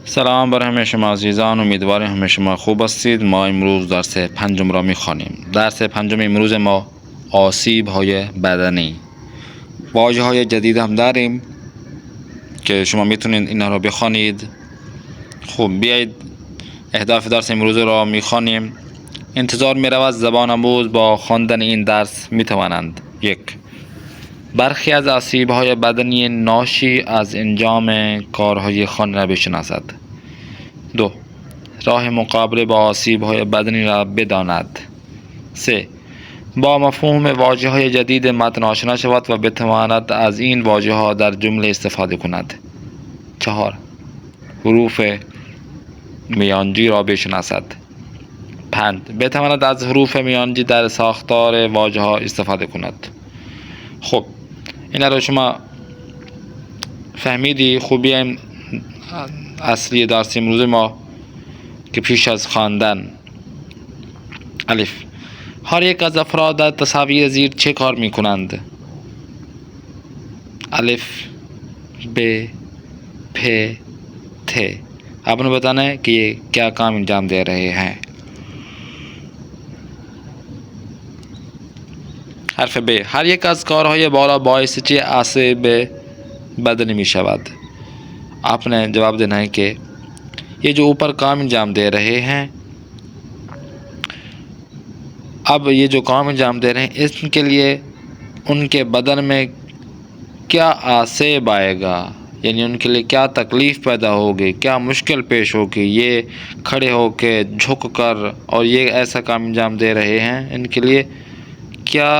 سلام بر همه شما عزیزان، امیدوارم همه شما خوب هستید. ما امروز درس پنجم را میخوانیم. درس پنجم امروز ما آسیب های بدنی. واژه های جدید هم داریم که شما میتونید اینا را بخوانید. خوب، بیایید اهداف درس امروز را میخوانیم. انتظار میرود زبان آموز با خواندن این درس میتوانند: 1. برخی از آسیب های بدنی ناشی از انجام کارهای خانه را بشناسد. 2. راه مقابله با آسیب های بدنی را بداند. 3. با مفهوم واژه های جدید متن آشنا شود و بتواند از این واژه ها در جمله استفاده کند. 4. حروف میانجی را بشناسد. 5. بتواند از حروف میانجی در ساختار واژه ها استفاده کند. خب اینا رو شما فهمیدی. خب بیایم اصلی درس امروز ما که پیش از خواندن: الف. هر یک از افراد در تصاویر زیر چه کار می کنند؟ الف، ب، پ، ت. آپ نے بتانا ہے کہ یہ کیا کام انجام دے رہے ہیں. حرف ب. هر یک از کارهای بالا باعث چه آسیب بدنی می شود؟ آپ نے جواب دینا ہے کہ یہ جو اوپر کام انجام دے رہے ہیں، اب یہ جو کام انجام دے رہے ہیں اس کے لیے ان کے بدن میں کیا آسیب آئے گا، یعنی ان کے لیے کیا تکلیف پیدا ہوگی، کیا مشکل پیش ہوگی. یہ کھڑے ہو کے جھک کر اور یہ ایسا کام انجام دے رہے ہیں، ان کے لیے کیا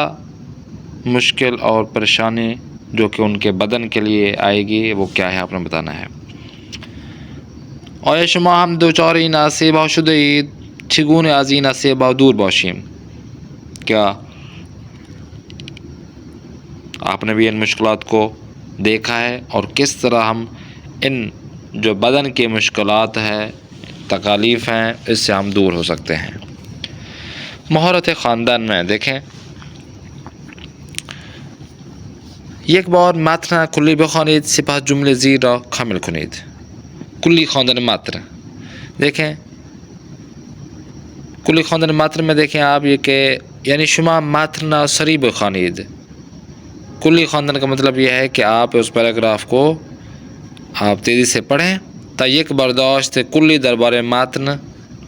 مشکل اور پریشانی جو کہ ان کے بدن کے لیے آئے گی وہ کیا ہے، آپ نے بتانا ہے. آیا شما هم دچار این آسیب‌ها شده اید؟ چگونه از این آسیب‌ها دور باشیم؟ کیا آپ نے بھی ان مشکلات کو دیکھا ہے اور کس طرح ہم ان جو بدن کی مشکلات ہیں، تکالیف ہیں، اس سے ہم دور ہو سکتے ہیں. مہارت خواندن میں دیکھیں. یک بار متن کلی بخوانید، سپس جمله زیر را کامل کنید. کلی خواندن متن دیکھیں. کلی خواندن متن میں دیکھیں آپ یہ کہ یعنی شما متن سریع بخوانید. کلی خواندن کا مطلب یہ ہے کہ آپ اس پیراگراف کو آپ تیزی سے پڑھیں تا یک برداشت کلی دربار متن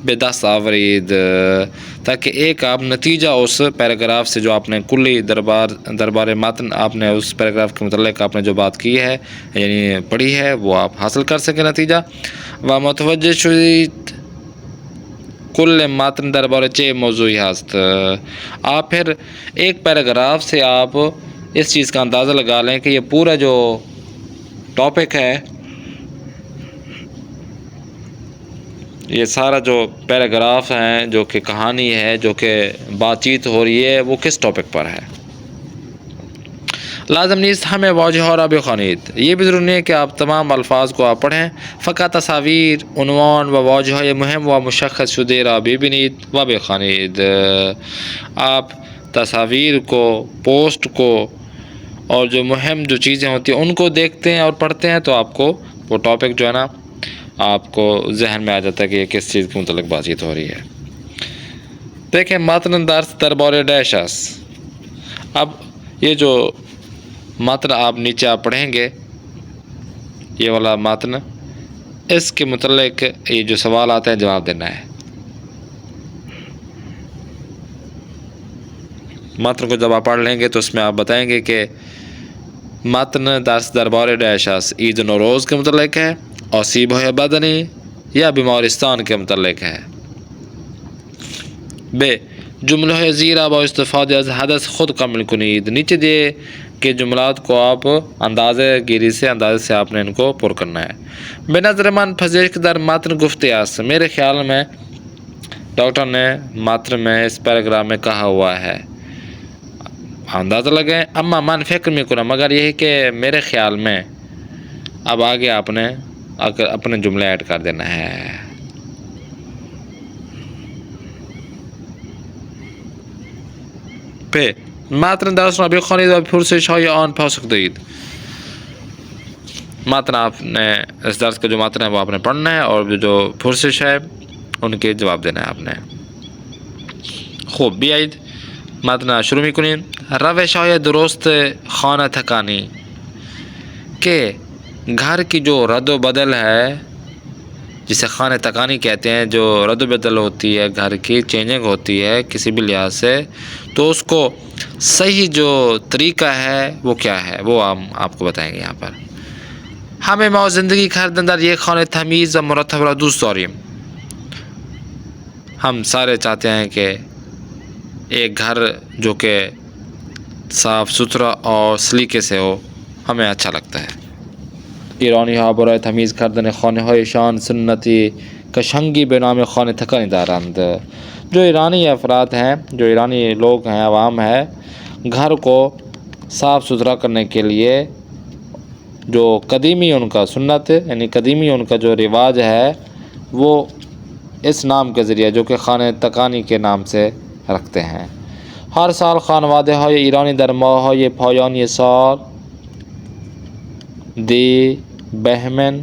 به دست آورید، تاکہ ایک آپ نتیجہ اس پیراگراف سے جو آپ نے کلی دربار متن آپ نے اس پیراگراف کے متعلق آپ نے جو بات کی ہے یعنی پڑھی ہے وہ آپ حاصل کر سکیں نتیجہ. و متوجہ شدید کل متن دربار چه موضوعی هست. آپ پھر ایک پیراگراف سے آپ اس چیز کا اندازہ لگا لیں کہ یہ پورا جو ٹاپک ہے، یہ سارا جو پیراگراف ہیں، جو کہ کہانی ہے، جو کہ بات چیت ہو رہی ہے، وہ کس ٹاپک پر ہے. لازم نیست ہمیں واجہ را بخوانید. یہ بھی ضروری ہے کہ آپ تمام الفاظ کو آپ پڑھیں. فقط تصاویر، عنوان و واجہ مهم و مشخص شده را ببینید و بخوانید. آپ تصاویر کو، پوسٹ کو اور جو مہم جو چیزیں ہوتی ہیں ان کو دیکھتے ہیں اور پڑھتے ہیں تو آپ کو وہ ٹاپک جو ہے نا آپ کو ذہن میں آ جاتا ہے کہ یہ کس چیز کے متعلق بات چیت ہو رہی ہے. دیکھیں متن درس دربار ڈیش است. اب یہ جو متن آپ نیچے آپ پڑھیں گے، یہ والا متن، اس کے متعلق یہ جو سوال آتے ہیں جواب دینا ہے. متن کو جب آپ پڑھ لیں گے تو اس میں آپ بتائیں گے کہ متن درس دربار ڈیش است عید نوروز کے متعلق ہے، آسیب های بدنی یا بیمارستان کے متعلق ہے. ب. جمله زیر با استفاده از حدث خود کامل کنید. نیچے دیے کہ جملات کو آپ اندازے گیری سے آپ نے ان کو پر کرنا ہے. به نظر من پذیرش در متن گفته است. میرے خیال میں ڈاکٹر نے متن میں اس پیراگراف میں کہا ہوا ہے. اندازہ لگیں. اما من فکر میکنم، مگر یہ ہے کہ میرے خیال میں. اب آگے آپ نے اپنے جملے ایڈ کر دینا ہے. پ. متن درس را بخوانید و پرسش های آن پاسخ دهید. متن آپ نے اس درس کا جو متن ہے وہ آپ نے پڑھنا ہے اور جو پرسش ہے ان کے جواب دینا ہے آپ نے. خوب بیایید متن شروع میکنیم. روش‌های درست خانه تکانی کہ گھر کی جو رد و بدل ہے جسے خانہ تکانی کہتے ہیں، جو رد و بدل ہوتی ہے گھر کی، چینجنگ ہوتی ہے کسی بھی لحاظ سے، تو اس کو صحیح جو طریقہ ہے وہ کیا ہے وہ ہم آپ کو بتائیں گے یہاں پر. ہمیں ما زندگی کردن یہ خانه تمیز و مرتب را دوست داریم. ہم سارے چاہتے ہیں کہ ایک گھر جو کہ صاف ستھرا اور سلیقے سے ہو، ہمیں اچھا لگتا ہے. ایرانی ها برای تمیز کردن خانه هایشان سنتی کشنگی به نام خانه تکانی دارند. جو ایرانی افراد ہیں، جو ایرانی لوگ ہیں، عوام ہے، گھر کو صاف ستھرا کرنے کے لیے جو قدیمی ان کا سنت ہے، یعنی قدیمی ان کا جو رواج ہے، وہ اس نام کے ذریعے جو کہ خانہ تکانی کے نام سے رکھتے ہیں. ہر سال خانواده های ایرانی در ماه های پایانی سال دی بہمن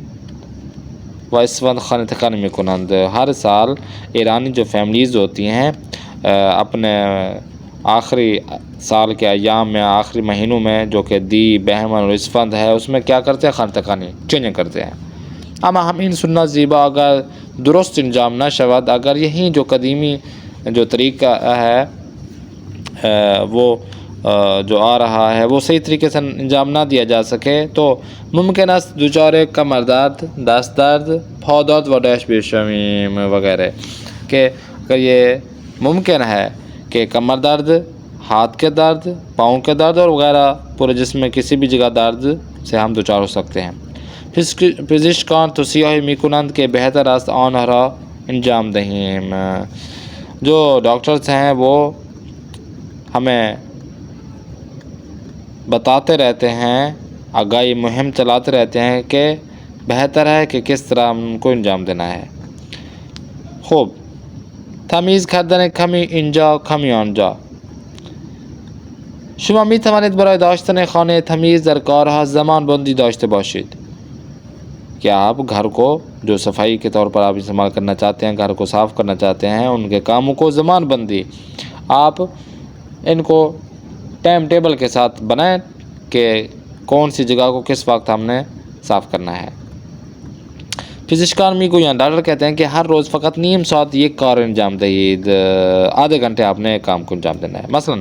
و اسفند خانہ تکانی میکنند. ہر سال ایرانی جو فیملیز ہوتی ہیں اپنے آخری سال کے ایام میں، آخری مہینوں میں جو کہ دی بہمن اور اسفند ہے، اس میں کیا کرتے ہیں؟ خانہ تکانی چینج کرتے ہیں. اما ہم ان سنت زیبا اگر درست انجام نہ شود، اگر یہی جو قدیمی جو طریقہ ہے وہ جو آ رہا ہے وہ صحیح طریقے سے انجام نہ دیا جا سکے، تو ممکن است دچار کمر درد، دست درد، پا درد و ڈیش بیشمیم وغیرہ، کہ اگر یہ ممکن ہے کہ کمر درد، ہاتھ کے درد، پاؤں کے درد اور وغیرہ پورے جسم میں کسی بھی جگہ درد سے ہم دچار ہو سکتے ہیں. پزشکان توصیه میکنند که بہتر است آنها را انجام دهیم. جو ڈاکٹرز ہیں وہ ہمیں بتاتے رہتے ہیں، آگاہی مہم چلاتے رہتے ہیں کہ بہتر ہے کہ کس طرح ہم کو انجام دینا ہے. خوب تمیز کردن کمی اینجا کمی آنجا. شما می توانید برای داشتن خانه تمیز در کارها زمان بندی داشته باشید. کہ آپ گھر کو جو صفائی کے طور پر آپ استعمال کرنا چاہتے ہیں، گھر کو صاف کرنا چاہتے ہیں، ان کے کاموں کو زمان بندی آپ ان کو ٹائم ٹیبل کے ساتھ بنائیں کہ کون سی جگہ کو کس وقت ہم نے صاف کرنا ہے. پزشکان میگویند، ڈاکٹر کہتے ہیں کہ ہر روز فقط نیم ساعت یک کار انجام دهید. آدھے گھنٹے آپ نے کام کو انجام دینا ہے. مثلا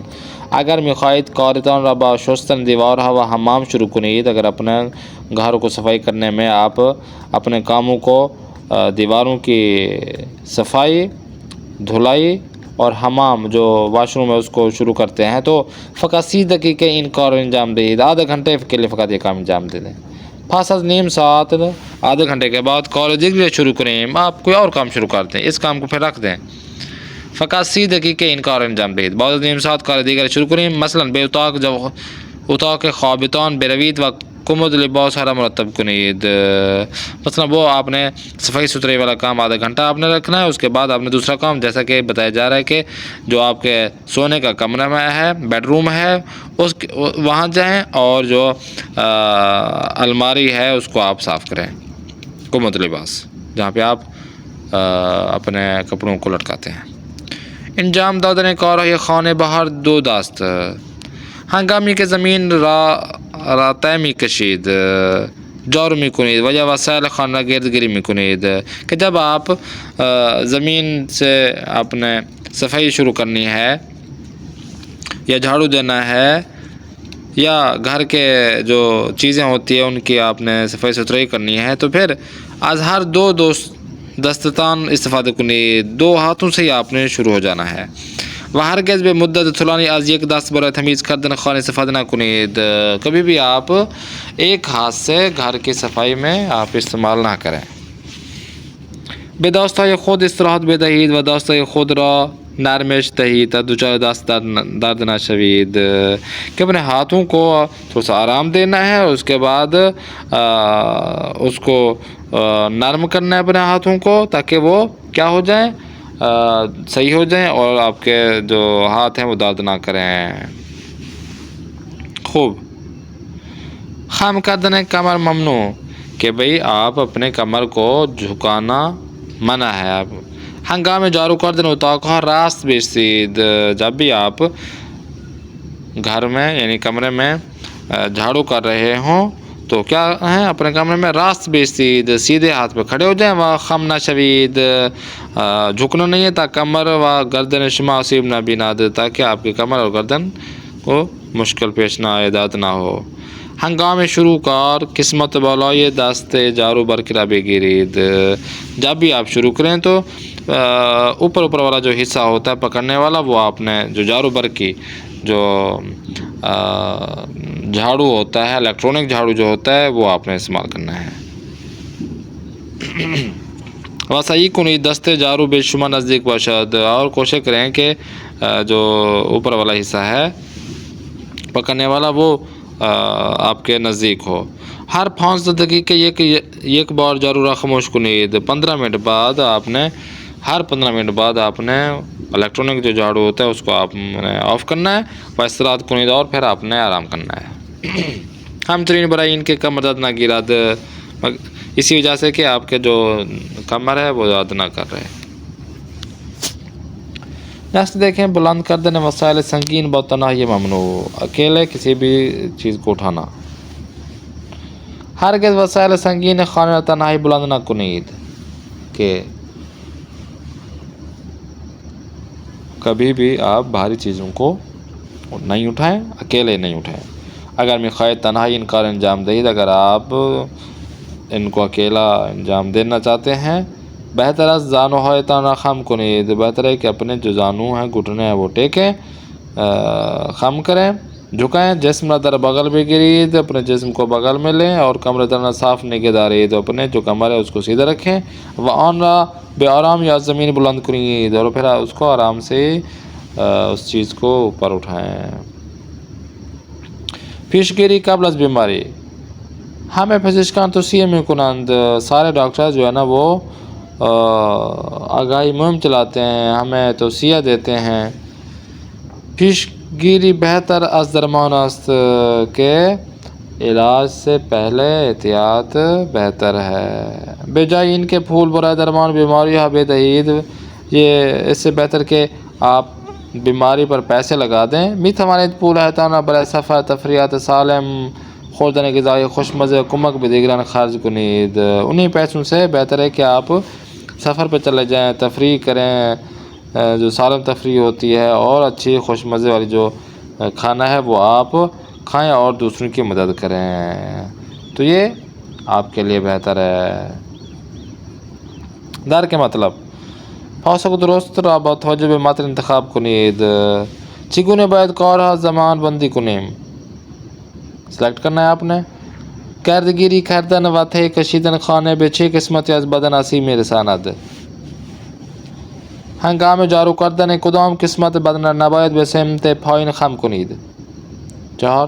اگر میخواهید کارتان را با شستن دیوارها و حمام شروع کنید، اگر اپنے گھر کو صفائی کرنے میں آپ اپنے کاموں کو دیواروں کی صفائی، دھلائی اور حمام جو واش روم ہے اس کو شروع کرتے ہیں، تو فقط 30 دقیقے ان کار انجام دهید. آدھے گھنٹے کے لیے فقط یہ کام انجام دے دیں. پاس از نیم ساعت، آدھے گھنٹے کے بعد کار دیگر شروع کریں، آپ کوئی اور کام شروع کر دیں، اس کام کو پھر رکھ دیں. فقط 30 دقیقے ان کار انجام دهید. بعد از نیم ساعت کار دیگر شروع کنیم. مثلا به اتاق خوابتان بروید و کمد لباس را مرتب کنید. مثلا وہ آپ نے صفائی ستھرائی والا کام آدھا گھنٹہ آپ نے رکھنا ہے، اس کے بعد آپ نے دوسرا کام، جیسا کہ بتایا جا رہا ہے کہ جو آپ کے سونے کا کمرہ میں ہے، بیڈ روم ہے، وہاں جائیں اور جو الماری ہے اس کو آپ صاف کریں. کمد لباس جہاں پہ آپ اپنے کپڑوں کو لٹکاتے ہیں. انجام دادن کارهای خانه بهر دو دست. هنگامی که زمین را ته میکشید، جارو میکنید و یا وسایل خانه را گردگیری میکنید. کہ جب آپ زمین سے اپنے صفائی شروع کرنی ہے یا جھاڑو دینا ہے یا گھر کے جو چیزیں ہوتی ہیں ان کی آپ نے صفائی ستھرائی کرنی ہے، تو پھر از ہر دو دستتان استفاده کنید. دو ہاتھوں سے ہی آپ نے شروع ہو جانا ہے. و هرگز به مدت طولانی از یک دست برای تمیز کردن خانه استفاده نکنید. کبھی بھی آپ ایک ہاتھ سے گھر کی صفائی میں آپ استعمال نہ کریں. به دستای خود استراحت بدهید و دستای خود را نرمش دهید تا دچار دست درد نشوید. کہ اپنے ہاتھوں کو تھوڑا سا آرام دینا ہے، اس کے بعد اس کو نرم کرنا ہے اپنے ہاتھوں کو، تاکہ وہ کیا ہو جائیں، صحیح ہو جائیں اور آپ کے جو ہاتھ ہیں وہ درد نہ کریں. خوب خم کردن کمر ممنوع. کہ بھئی آپ اپنے کمر کو جھکانا منع ہے. آپ ہنگام جارو کردن اتاق راست بیستید. جب بھی آپ گھر میں یعنی کمرے میں جھاڑو کر رہے ہوں تو کیا ہے اپنے کمرے میں راست بیستید، سیدھے ہاتھ پہ کھڑے ہو جائیں. و خم نہ شوید، جھکنا نہیں ہے تا کمر و گردن شما آسیب نہ بیناد، تاکہ آپ کی کمر اور گردن کو مشکل پیش نہ آئے، داد نہ ہو. ہنگام شروع کار قسمت بالائے دست جارو برقرار بگیرید. جب بھی آپ شروع کریں تو اوپر والا جو حصہ ہوتا ہے پکڑنے والا، وہ آپ نے جو جارو بر کی جو جھاڑو ہوتا ہے، الیکٹرانک جھاڑو جو ہوتا ہے، وہ آپ نے استعمال کرنا ہے. وسیع کنی دستے جارو بے شما نزدیک باشد، اور کوشش کریں کہ جو اوپر والا حصہ ہے پکڑنے والا وہ آپ کے نزدیک ہو. ہر 5 دقیقے ایک بار جارو را خاموش کنید. 15 منٹ بعد آپ نے ہر 15 منٹ بعد آپ نے الیکٹرانک جو جھاڑو ہوتا ہے اس کو آپ نے آف کرنا ہے. استراحت کنید، اور پھر آپ نے آرام کرنا ہے. ہم ترین برائے ان کے کمر درد نہ گیراد، اسی وجہ سے کہ آپ کے جو کمر ہے وہ درد نہ کر رہے. نیکسٹ دیکھیں، بلند کردن وسائل سنگین با تنہائی ممنوع. اکیلے کسی بھی چیز کو اٹھانا. ہرگز وسائل سنگین خانہ تنہائی بلند نہ کنید، کہ کبھی بھی آپ بھاری چیزوں کو نہیں اٹھائیں، اکیلے نہیں اٹھائیں. اگر میخواہید تنہائی انکار انجام دہید، اگر آپ ان کو اکیلا انجام دینا چاہتے ہیں، بہتر از زانو های تان خم کنید. بہتر ہے کہ اپنے جو زانو ہیں، گھٹنے ہیں، وہ ٹیکیں، خم کریں، جھکائیں. جسم را در بغل بگیرید، اپنے جسم کو بغل میں لیں، اور کمر درنا صاف نگہ دارید. اپنے جو کمر ہے اس کو سیدھا رکھیں. و آن را بے آرام یا زمین بلند کنید، اور پھر اس کو آرام سے اس چیز کو اوپر اٹھائیں. پیشگیری قبل از بیماری. ہمیں پزشکان توصیہ میکنند، سارے ڈاکٹر جو ہے نا وہ آگاہی مہم چلاتے ہیں، ہمیں توصیہ دیتے ہیں. پیشگیری بہتر از درمان است، کہ علاج سے پہلے احتیاط بہتر ہے. بجائے ان کے پھول برائے درمان بیماری ہا بدہید، یہ اس سے بہتر کہ آپ بیماری پر پیسے لگا دیں. می توانید پول احتانہ برائے سفر تفریحات سالم خوردن غذای خوش مزے کمک به دیگران خرچ کنید. انہی پیسوں سے بہتر ہے کہ آپ سفر پہ چلے جائیں، تفریح کریں، جو سالم تفریح ہوتی ہے، اور اچھی خوش مزے والی جو کھانا ہے وہ آپ کھائیں اور دوسروں کی مدد کریں، تو یہ آپ کے لیے بہتر ہے. در کے مطلب پاسخ درست را با توجه به متن انتخاب کنید. چگونه باید کارها زمان بندی کنیم؟ سلیکٹ کرنا ہے آپ نے. گردگیری کردن و ته کشیدن خانه به چه قسمتی از بدن آسیب میرساند؟ ہنگام جارو کردن کدام قسمت بدن را نباید به سمت پایین خم کنید؟ 4.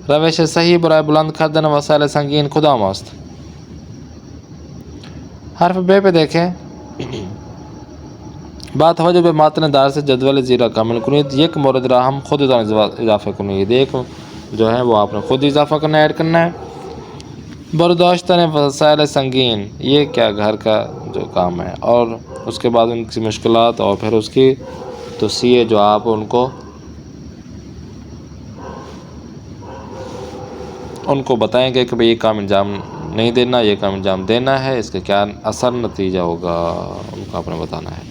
روش صحیح برای بلند کردن وسائل سنگین کدام است؟ حرف ب پہ دیکھیں. با توجه به متن درس جدول زیرا کامل کنید. یک مورد را ہم خود اضافه کنید. ایک جو ہے وہ آپ نے خود اضافہ کرنا ہے، ایڈ کرنا ہے. برداشتن وسائل سنگین، یہ کیا گھر کا جو کام ہے، اور اس کے بعد ان کی مشکلات، اور پھر اس کی توصیے جو آپ ان کو بتائیں گے کہ بھئی یہ کام انجام نہیں دینا، یہ کام انجام دینا ہے، اس کا کیا اثر نتیجہ ہوگا، ان کو آپ نے بتانا ہے.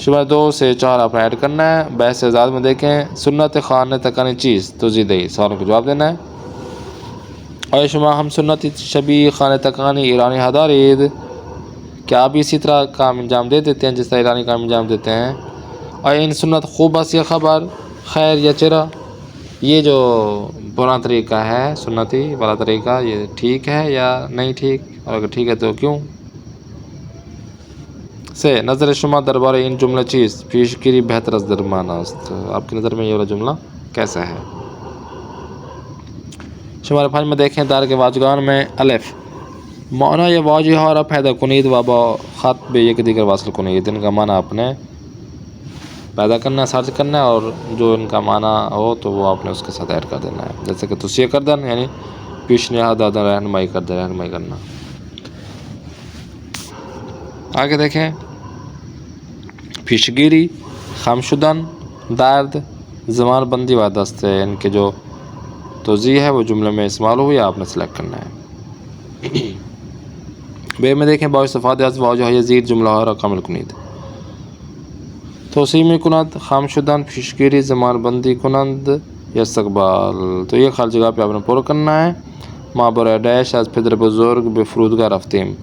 شمار 2 سے 4 آپ نے ایڈ کرنا ہے. بحث آزاد میں دیکھیں، سنت خانہ تکانی چیز توضیح دہی، سوالوں کو جواب دینا ہے. اور شما ہم سنت شبیہ خانہ تکانی ایرانی ہدارید، کیا آپ اسی طرح کام انجام دے دیتے ہیں جس طرح ایرانی کام انجام دیتے ہیں؟ اور ان سنت خوب است یا خبر، خیر یا چرا؟ یہ جو پرانا طریقہ ہے سنتی والا طریقہ، یہ ٹھیک ہے یا نہیں ٹھیک، اور اگر ٹھیک ہے تو کیوں؟ سے نظر شما دربار ان جملہ چیز پیشگیری بہتر از درمان است، آپ کی نظر میں یہ والا جملہ کیسا ہے؟ شمار 5 میں دیکھیں، دار کے واجگان میں الف معنی یا واجہ ہارا پیدا کنید و با خط به یک دیگر واصل کنید. ان کا معنی آپ نے پیدا کرنا ہے، سرچ کرنا ہے، اور جو ان کا معنی ہو تو وہ آپ نے اس کے ساتھ ایڈ کر دینا ہے. جیسے کہ توصیہ کردن یعنی پیشنہاد دادن، رہنمائی کرنا. آگے دیکھیں، پیشگیری، خم شدن، درد، زمان بندی و دست ہے. ان کے جو توضیح ہے وہ جملے میں استعمال ہوئی، آپ نے سلیکٹ کرنا ہے. بے میں دیکھیں، با استفادہ از واجہ یزید جملہ را کامل کنید. توسیع میں کنند، خم شدن، پیشگیری، زمان بندی کنند یا استقبال. تو یہ خالی جگہ پہ آپ نے پورا کرنا ہے. ما برای ڈیش از پدر بزرگ به فرودگاه رفتیم.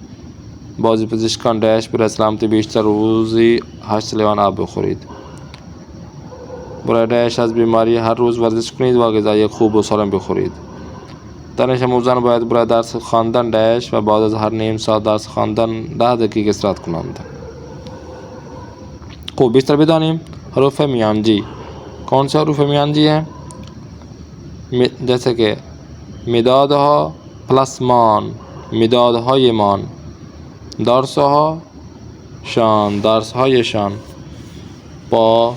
بعضی پزشکان ڈیش برای سلامتی بیشتر روزی 8 لیوان آب بخورید. برای ڈیش از بیماری هر روز ورزش کنید و غذای خوب و سالم بخورید. دانش آموزان باید برای درس خواندن ڈیش و بعد از هر نیم ساعت درس خواندن 10 دقیقه استراحت کنند. خوب بیشتر بدانیم. حروف میانجی کون سے حروف میانجی ہیں؟ جیسے کہ مدادها پلس مان، مدادهای مان، درسها شان، درسهای شان، پا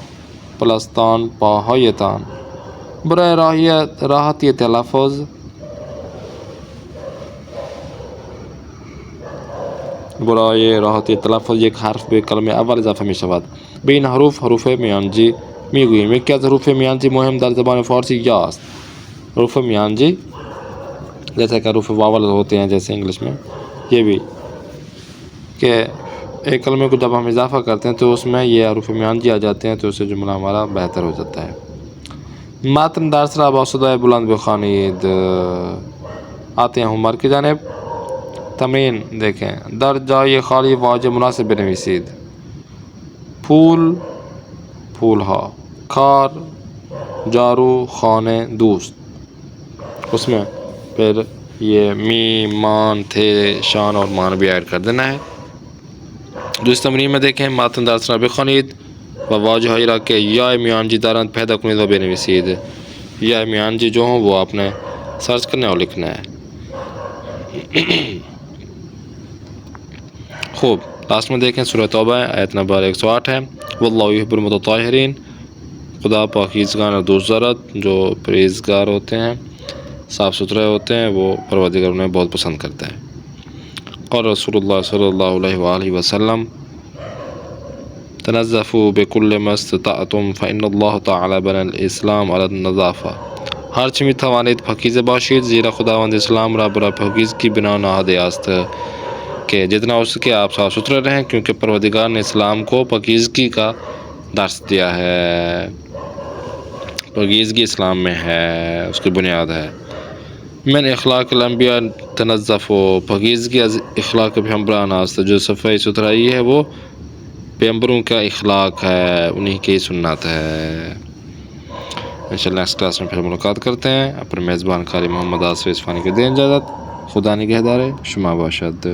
پلس تان، پاهای تان. برای راحتی تلفظ برای راحتی تلفظ یک حرف به کلمه اول اضافه می شود. به این حروف میانجی می گوییم. یکی از حروف میانجی مهم در زبان فارسی یا است. حروف میانجی جیسے کہ حروف واول ہوتے ہیں جیسے انگلش میں، یہ بھی کہ ایک کلمے کو جب ہم اضافہ کرتے ہیں تو اس میں یہ حروف میانجی آ جاتے ہیں، تو اس سے جملہ ہمارا بہتر ہو جاتا ہے. متن درس را با صدای بلند بخوانید. آتے ہیں ہومورک کی جانب. تمرین دیکھیں، در جای خالی واجه مناسب بنویسید. پول، پول ها، کار، جارو، خانه، دوست. اس میں پھر یہ می، مان، تھے، شان اور مان بھی ایڈ کر دینا ہے. جو اس تمرین میں دیکھیں، متن درس را بخوانید و واجه هایی را که یا میانجی دارند پیدا کنید و بنویسید. یا میانجی جو ہوں وہ آپ نے سرچ کرنا اور لکھنا ہے. خوب، لاسٹ میں دیکھیں سورہ توبہ آیت نمبر 108 ہے. واللہ یحب المتطہرین. خدا پاکیزگان اور دوست دارد، جو پرہیزگار ہوتے ہیں، صاف ستھرے ہوتے ہیں، وہ پروردگار انہیں بہت پسند کرتا ہے. اور رسول اللہ صلی اللہ علیہ وآلہ وسلم تنظفوا بكل ما استطعتم فإن الله تعالی بنى الاسلام على النظافة. ہر چه می توانید پاکیزه باشید، زیرا خداوند اسلام را برای پاکیزگی بنا نهاده است کہ جتنا ہو سکے آپ صاف ستھرے رہیں، کیونکہ پروردگار نے اسلام کو پاکیزگی کا درس دیا ہے. پاکیزگی اسلام میں ہے، اس کی بنیاد ہے. من اخلاق الانبیاء تنظف. و پاکیزگی از اخلاق پیغمبران است. جو صفائی ستھرائی ہے وہ پیغمبروں کا اخلاق ہے، انہی کی سنت ہے. انشاءاللہ نیکسٹ کلاس میں پھر ملاقات کرتے ہیں. اپنے میزبان قاری محمد آصف اصفہانی کو دیں اجازت. خدا نگہدار. شما باشد.